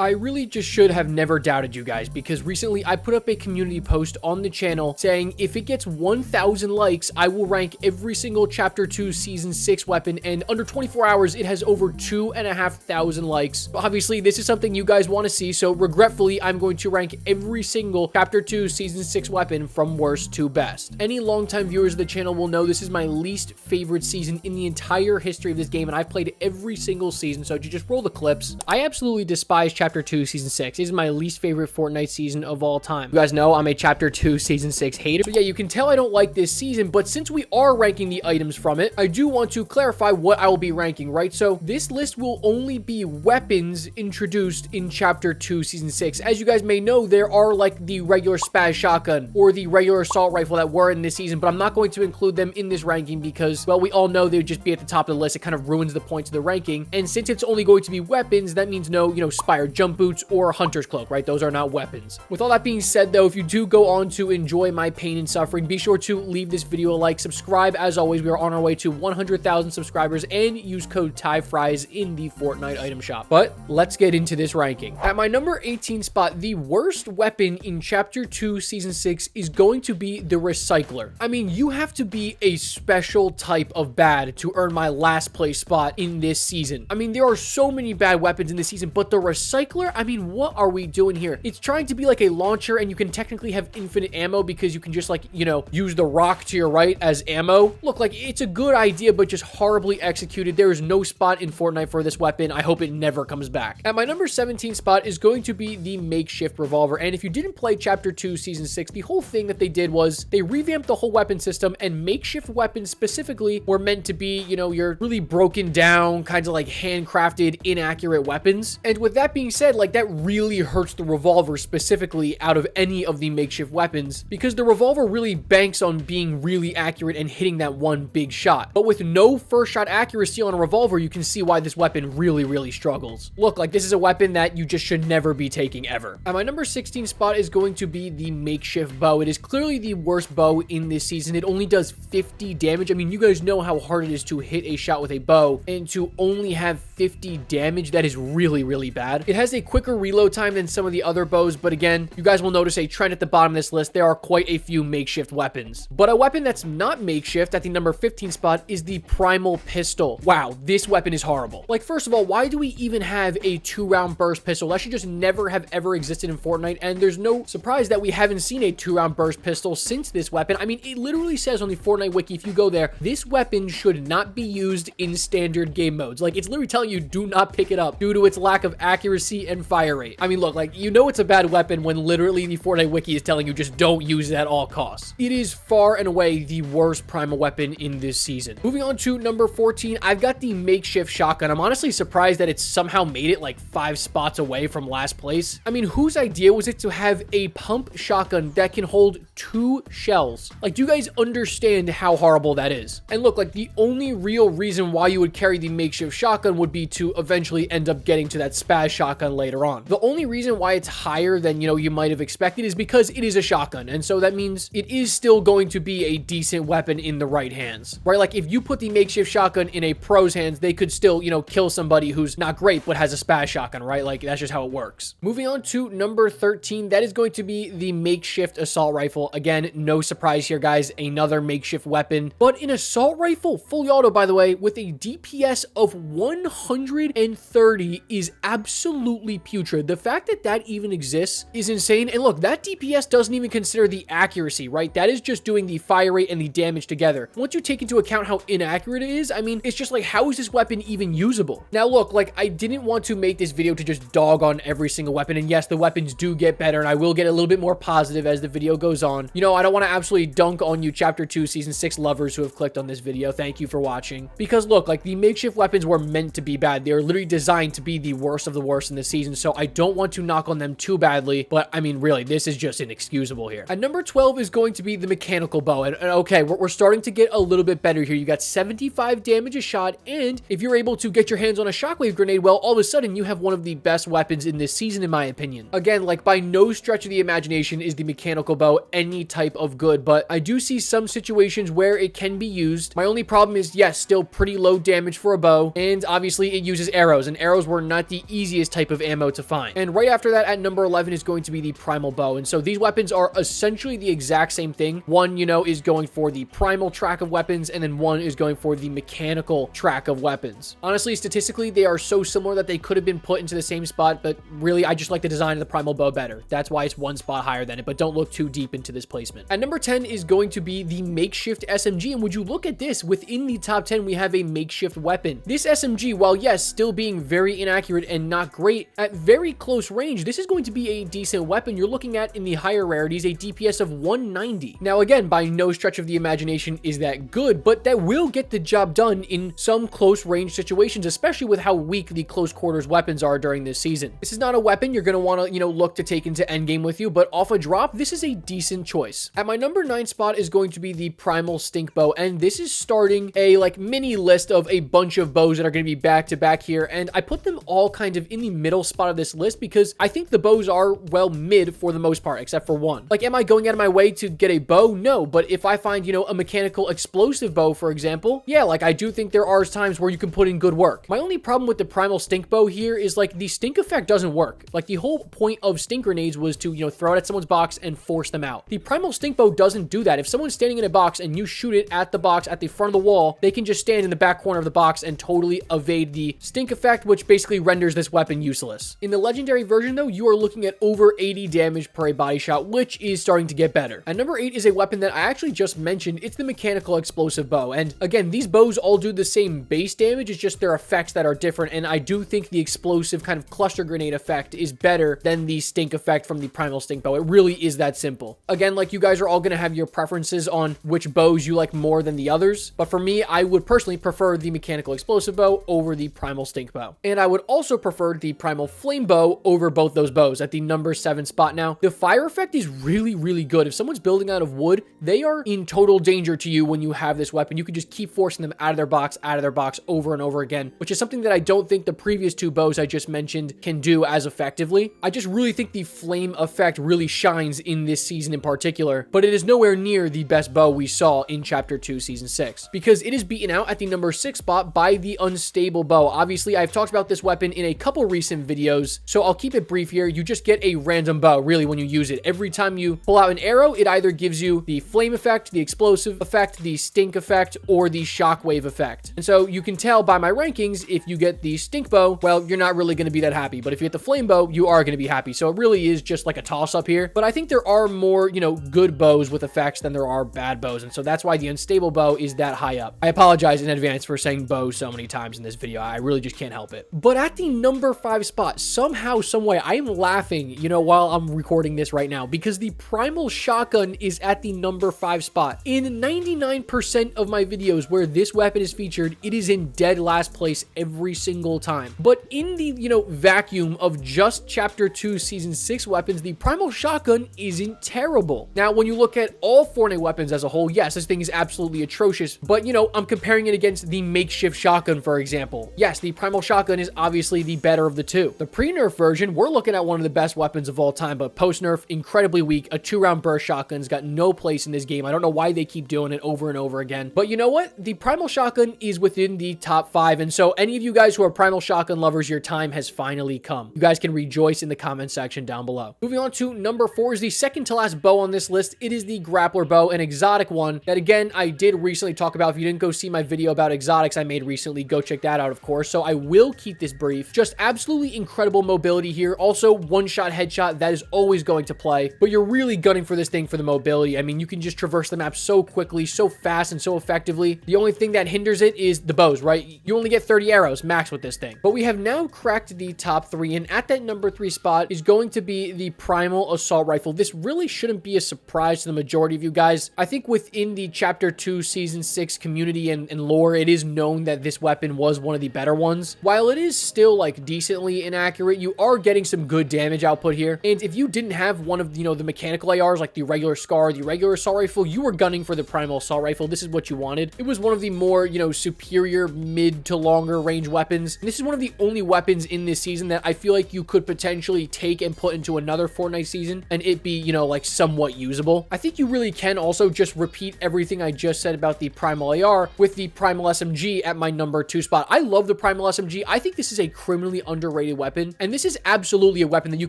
I really just should have never doubted you guys, because recently I put up a community post on the channel saying if it gets 1,000 likes, I will rank every single Chapter 2 Season 6 weapon, and under 24 hours, it has over 2,500 likes. Obviously, this is something you guys want to see, so regretfully, I'm going to rank every single Chapter 2 Season 6 weapon from worst to best. Any longtime viewers of the channel will know this is my least favorite season in the entire history of this game, and I've played every single season, so just roll the clips. I absolutely despise Chapter 2 Season 6. It is my least favorite Fortnite season of all time. You guys know I'm a Chapter 2 Season 6 hater. So yeah, you can tell I don't like this season, but since we are ranking the items from it, I do want to clarify what I will be ranking, right? So this list will only be weapons introduced in Chapter 2 Season 6. As you guys may know, there are like the regular spaz shotgun or the regular assault rifle that were in this season, but I'm not going to include them in this ranking because, well, we all know they would just be at the top of the list. It kind of ruins the points of the ranking. And since it's only going to be weapons, that means no, Spire jump boots or hunter's cloak, right? Those are not weapons. With all that being said, though, if you do go on to enjoy my pain and suffering, be sure to leave this video a like, subscribe. As always, we are on our way to 100,000 subscribers, and use code TYFRYZ in the Fortnite item shop. But let's get into this ranking. At my number 18 spot, the worst weapon in Chapter 2 Season 6 is going to be the Recycler. I mean, you have to be a special type of bad to earn my last place spot in this season. I mean, there are so many bad weapons in this season, but the Recycler, I mean, what are we doing here? It's trying to be like a launcher, and you can technically have infinite ammo because you can just like, use the rock to your right as ammo. Look, like, it's a good idea, but just horribly executed. There is no spot in Fortnite for this weapon. I hope it never comes back. At my number 17 spot is going to be the makeshift revolver. And if you didn't play Chapter 2 Season 6, the whole thing that they did was they revamped the whole weapon system, and makeshift weapons specifically were meant to be, your really broken down, kinds of like handcrafted, inaccurate weapons. And with that being said, like, that really hurts the revolver specifically out of any of the makeshift weapons, because the revolver really banks on being really accurate and hitting that one big shot. But with no first shot accuracy on a revolver, you can see why this weapon really struggles. Look, like, this is a weapon that you just should never be taking ever. At my number 16 spot is going to be the makeshift bow. It is clearly the worst bow in this season. It only does 50 damage. I mean, you guys know how hard it is to hit a shot with a bow, and to only have 50 damage, that is really bad. It has a quicker reload time than some of the other bows, but again, you guys will notice a trend at the bottom of this list. There are quite a few makeshift weapons. But a weapon that's not makeshift at the number 15 spot is the primal pistol. Wow, this weapon is horrible. Like, first of all, why do we even have a 2-round burst pistol? That should just never have ever existed in Fortnite, and there's no surprise that we haven't seen a 2-round burst pistol since this weapon. I mean, it literally says on the Fortnite wiki, if you go there, this weapon should not be used in standard game modes. Like, it's literally telling you do not pick it up due to its lack of accuracy and fire rate. I mean, look, like, it's a bad weapon when literally the Fortnite wiki is telling you just don't use it at all costs. It is far and away the worst primal weapon in this season. Moving on to number 14, I've got the makeshift shotgun. I'm honestly surprised that it's somehow made it like 5 spots away from last place. I mean, whose idea was it to have a pump shotgun that can hold 2 shells? Like, do you guys understand how horrible that is? And look, like, the only real reason why you would carry the makeshift shotgun would be to eventually end up getting to that spaz shotgun later on. The only reason why it's higher than, you might have expected is because it is a shotgun. And so that means it is still going to be a decent weapon in the right hands, right? Like, if you put the makeshift shotgun in a pro's hands, they could still, kill somebody who's not great, but has a spaz shotgun, right? Like, that's just how it works. Moving on to number 13, that is going to be the makeshift assault rifle. Again, no surprise here, guys, another makeshift weapon, but an assault rifle, fully auto, by the way, with a DPS of 130 is absolutely putrid. The fact that that even exists is insane. And look, that DPS doesn't even consider the accuracy, right? That is just doing the fire rate and the damage together. Once you take into account how inaccurate it is, I mean, it's just like, how is this weapon even usable? Now, look, like, I didn't want to make this video to just dog on every single weapon. And yes, the weapons do get better, and I will get a little bit more positive as the video goes on. I don't want to absolutely dunk on you Chapter 2 Season 6 lovers who have clicked on this video. Thank you for watching. Because look, like, the makeshift weapons were meant to be bad. They are literally designed to be the worst of the worst in this season, so I don't want to knock on them too badly, but I mean, really, this is just inexcusable here. At number 12 is going to be the mechanical bow, and okay, we're starting to get a little bit better here. You got 75 damage a shot, and if you're able to get your hands on a shockwave grenade, well, all of a sudden, you have one of the best weapons in this season, in my opinion. Again, like, by no stretch of the imagination is the mechanical bow any type of good, but I do see some situations where it can be used. My only problem is, yes, still pretty low damage for a bow, and obviously it uses arrows, and arrows were not the easiest type type of ammo to find. And right after that, at number 11 is going to be the primal bow. And so these weapons are essentially the exact same thing. One, you know, is going for the primal track of weapons, and then one is going for the mechanical track of weapons. Honestly, statistically, they are so similar that they could have been put into the same spot, but really, I just like the design of the primal bow better. That's why it's one spot higher than it, but don't look too deep into this placement. At number 10 is going to be the makeshift SMG, and would you look at this, within the top 10, we have a makeshift weapon. This SMG, while yes, still being very inaccurate and not great, at very close range, this is going to be a decent weapon. You're looking at, in the higher rarities, a DPS of 190. Now again, by no stretch of the imagination is that good, but that will get the job done in some close range situations, especially with how weak the close quarters weapons are during this season. This is not a weapon you're going to want to, you know, look to take into endgame with you, but off a drop, this is a decent choice. At my number 9 spot is going to be the primal stink bow, and this is starting a like mini list of a bunch of bows that are going to be back to back here, and I put them all kind of in the middle spot of this list because I think the bows are, well, mid for the most part, except for one. Like, am I going out of my way to get a bow? No, but if I find, you know, a mechanical explosive bow, for example, yeah, like I do think there are times where you can put in good work. My only problem with the primal stink bow here is like the stink effect doesn't work. Like the whole point of stink grenades was to, you know, throw it at someone's box and force them out. The primal stink bow doesn't do that. If someone's standing in a box and you shoot it at the box at the front of the wall, they can just stand in the back corner of the box and totally evade the stink effect, which basically renders this weapon useless. In the legendary version though, you are looking at over 80 damage per a body shot, which is starting to get better. At number 8 is a weapon that I actually just mentioned. It's the mechanical explosive bow. And again, these bows all do the same base damage. It's just their effects that are different. And I do think the explosive kind of cluster grenade effect is better than the stink effect from the primal stink bow. It really is that simple. Again, like, you guys are all going to have your preferences on which bows you like more than the others. But for me, I would personally prefer the mechanical explosive bow over the primal stink bow. And I would also prefer the primal flame bow over both those bows at the number 7 spot. Now, the fire effect is really, really good. If someone's building out of wood, they are in total danger to you when you have this weapon. You can just keep forcing them out of their box over and over again, which is something that I don't think the previous 2 bows I just mentioned can do as effectively. I just really think the flame effect really shines in this season in particular, but it is nowhere near the best bow we saw in Chapter 2, Season 6, because it is beaten out at the number 6 spot by the unstable bow. Obviously, I've talked about this weapon in a couple recent videos, so I'll keep it brief here. You just get a random bow, really, when you use it. Every time you pull out an arrow, it either gives you the flame effect, the explosive effect, the stink effect, or the shockwave effect. And so you can tell by my rankings, if you get the stink bow, well, you're not really going to be that happy. But if you get the flame bow, you are going to be happy. So it really is just like a toss-up here. But I think there are more, you know, good bows with effects than there are bad bows. And so that's why the unstable bow is that high up. I apologize in advance for saying bow so many times in this video. I really just can't help it. But at the number 5 spot, somehow, some way, I am laughing, you know, while I'm recording this right now, because the primal shotgun is at the number 5 spot. In 99% of my videos where this weapon is featured, it is in dead last place every single time. But in the, you know, vacuum of just Chapter 2 Season 6 weapons, the primal shotgun isn't terrible. Now, when you look at all Fortnite weapons as a whole, yes, this thing is absolutely atrocious, but, you know, I'm comparing it against the makeshift shotgun, for example. Yes, the primal shotgun is obviously the better of the two. The pre-nerf version, we're looking at one of the best weapons of all time, but post-nerf, incredibly weak. A 2-round burst shotgun's got no place in this game. I don't know why they keep doing it over and over again. But you know what? The primal shotgun is within the top 5, and so any of you guys who are primal shotgun lovers, your time has finally come. You guys can rejoice in the comment section down below. Moving on to number 4 is the second to last bow on this list. It is the grappler bow, an exotic one that, again, I did recently talk about. If you didn't go see my video about exotics I made recently, go check that out, of course. So I will keep this brief. Just absolutely incredible mobility here. Also, one-shot headshot, that is always going to play, but you're really gunning for this thing for the mobility. I mean, you can just traverse the map so quickly, so fast, and so effectively. The only thing that hinders it is the bows, right? You only get 30 arrows max with this thing. But we have now cracked the top 3, and at that number 3 spot is going to be the primal assault rifle. This really shouldn't be a surprise to the majority of you guys. I think within the Chapter 2 Season 6 community and lore, it is known that this weapon was one of the better ones. While it is still like decently inaccurate, you are getting some good damage output here. And if you didn't have one of, you know, the mechanical ARs like the regular SCAR, the regular assault rifle, you were gunning for the primal assault rifle. This is what you wanted. It was one of the more, you know, superior mid to longer range weapons. And this is one of the only weapons in this season that I feel like you could potentially take and put into another Fortnite season and it be, you know, like somewhat usable. I think you really can also just repeat everything I just said about the primal AR with the primal SMG at my number 2 spot. I love the primal SMG. I think this is a criminally underrated underrated weapon. And this is absolutely a weapon that you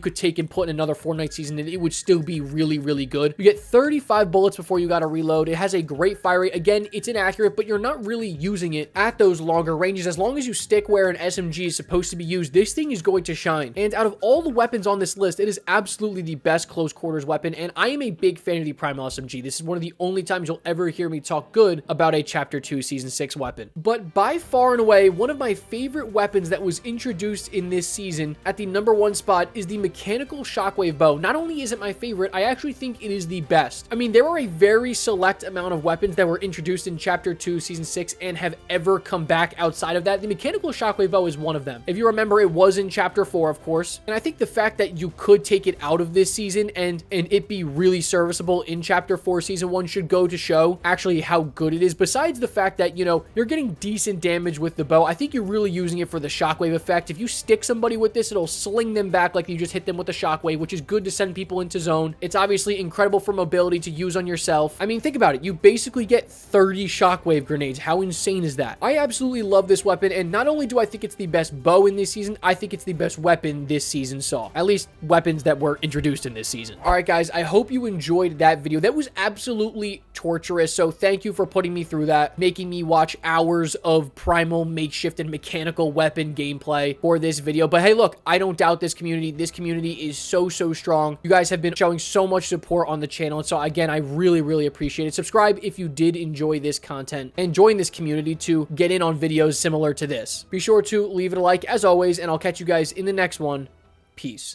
could take and put in another Fortnite season and it would still be really, really good. You get 35 bullets before you gotta reload. It has a great fire rate. Again, it's inaccurate, but you're not really using it at those longer ranges. As long as you stick where an SMG is supposed to be used, this thing is going to shine. And out of all the weapons on this list, it is absolutely the best close quarters weapon, and I am a big fan of the Primal SMG. This is one of the only times you'll ever hear me talk good about a Chapter 2 Season 6 weapon. But by far and away, one of my favorite weapons that was introduced in this season at the #1 spot is the mechanical shockwave bow. Not only is it my favorite, I actually think it is the best. I mean, there are a very select amount of weapons that were introduced in Chapter 2 Season 6 and have ever come back outside of that. The mechanical shockwave bow is one of them. If you remember, it was in Chapter 4, of course, and I think the fact that you could take it out of this season and it be really serviceable in Chapter 4 Season 1 should go to show actually how good it is. Besides the fact that, you know, you're getting decent damage with the bow, I think you're really using it for the shockwave effect. If you stick somebody with this, it'll sling them back like you just hit them with the shockwave, which is good to send people into zone. It's obviously incredible for mobility to use on yourself. I mean, think about it. You basically get 30 shockwave grenades. How insane is that? I absolutely love this weapon, and not only do I think it's the best bow in this season, I think it's the best weapon this season saw. At least weapons that were introduced in this season. All right, guys, I hope you enjoyed that video. That was absolutely torturous, so thank you for putting me through that, making me watch hours of primal, makeshift, and mechanical weapon gameplay for this video. But hey, look, I don't doubt this community. This community is so strong. You guys have been showing so much support on the channel, and so again, I really appreciate it. Subscribe if you did enjoy this content, and join this community to get in on videos similar to this. Be sure to leave it a like as always, and I'll catch you guys in the next one. Peace.